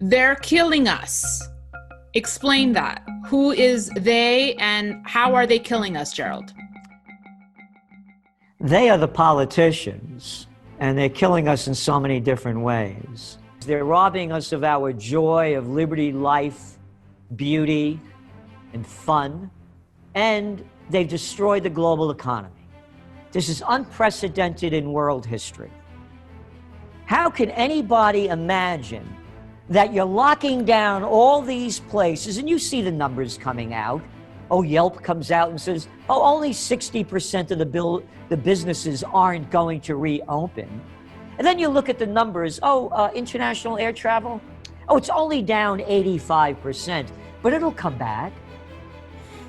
They're killing us. Explain that. Who is they and how are they killing us, Gerald? They are the politicians, and they're killing us in so many different ways. They're robbing us of our joy of liberty, life, beauty, and fun, and they've destroyed the global economy. This is unprecedented in world history. How can anybody imagine that you're locking down all these places, and you see the numbers coming out? Oh, Yelp comes out and says, oh, only 60% of the businesses aren't going to reopen. And then you look at the numbers, international air travel, it's only down 85%, but it'll come back.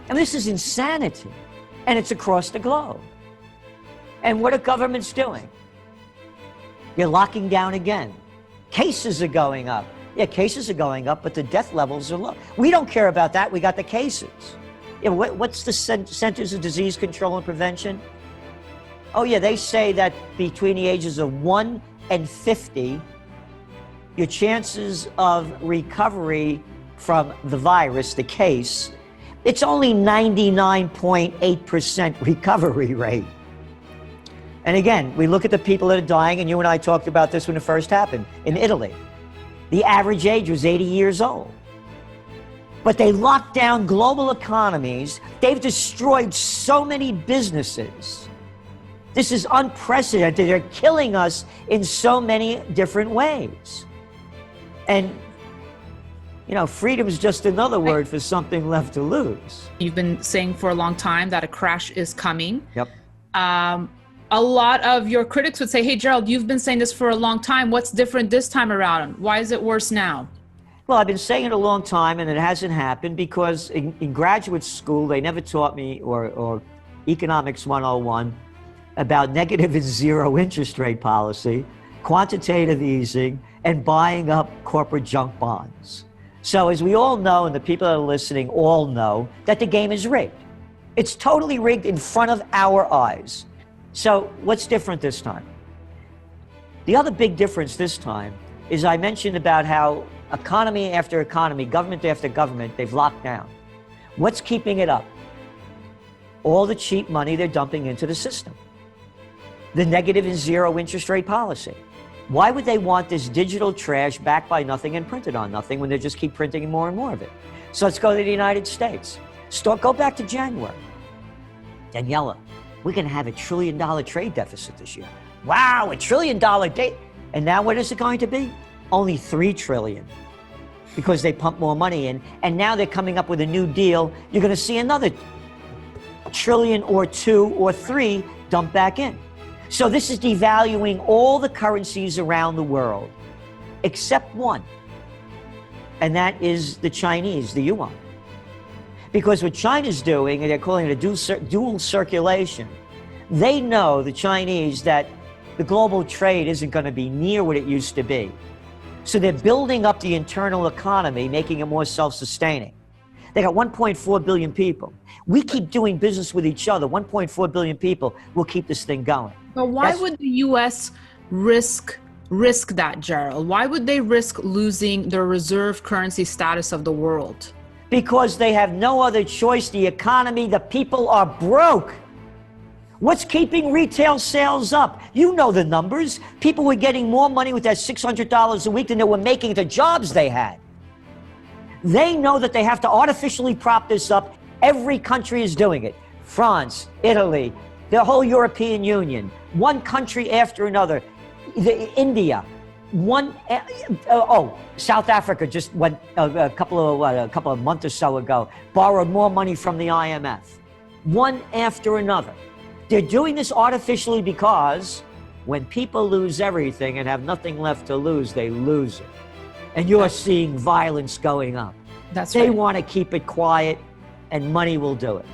And this is insanity, and it's across the globe. And what are governments doing? You're locking down again. Cases are going up. Yeah, cases are going up, but the death levels are low. We don't care about that. We got the cases. Yeah, what's the Centers of Disease Control and Prevention? Oh, yeah, they say that between the ages of 1 and 50, your chances of recovery from the virus, the case, it's only 99.8% recovery rate. And again, we look at the people that are dying, and you and I talked about this when it first happened in Italy. The average age was 80 years old. But they locked down global economies. They've destroyed so many businesses. This is unprecedented. They're killing us in so many different ways. And, you know, freedom is just another word for something left to lose. You've been saying for a long time that a crash is coming. Yep. A lot of your critics would say, hey, Gerald, you've been saying this for a long time. What's different this time around? Why is it worse now? Well, I've been saying it a long time, and it hasn't happened because in graduate school, they never taught me, or Economics 101, about negative and zero interest rate policy, quantitative easing, and buying up corporate junk bonds. So as we all know, and the people that are listening all know, that the game is rigged. It's totally rigged in front of our eyes. So what's different this time? The other big difference this time is I mentioned about how economy after economy, government after government, they've locked down. What's keeping it up? All the cheap money they're dumping into the system. The negative and zero interest rate policy. Why would they want this digital trash backed by nothing and printed on nothing when they just keep printing more and more of it? So let's go to the United States. Go back to January. Daniela, we're going to have $1 trillion trade deficit this year. Wow, $1 trillion debt. And now what is it going to be? Only $3 trillion, because they pump more money in. And now they're coming up with a new deal. You're going to see another $1 trillion or 2 or 3 dumped back in. So this is devaluing all the currencies around the world, except one. And that is the Chinese, the yuan. Because what China's doing, and they're calling it a dual circulation, they know, the Chinese, that the global trade isn't going to be near what it used to be. So they're building up the internal economy, making it more self-sustaining. They got 1.4 billion people. We keep doing business with each other. 1.4 billion people will keep this thing going. But why would the U.S. risk that, Gerald? Why would they risk losing the reserve currency status of the world? Because they have no other choice. The economy, the people are broke. What's keeping retail sales up? You know the numbers. People were getting more money with that $600 a week than they were making the jobs they had. They know that they have to artificially prop this up. Every country is doing it. France, Italy, the whole European Union, one country after another. India, South Africa just went a couple of months or so ago, borrowed more money from the IMF. One after another. They're doing this artificially because when people lose everything and have nothing left to lose, they lose it. And you're seeing violence going up. That's They right. want to keep it quiet, and money will do it.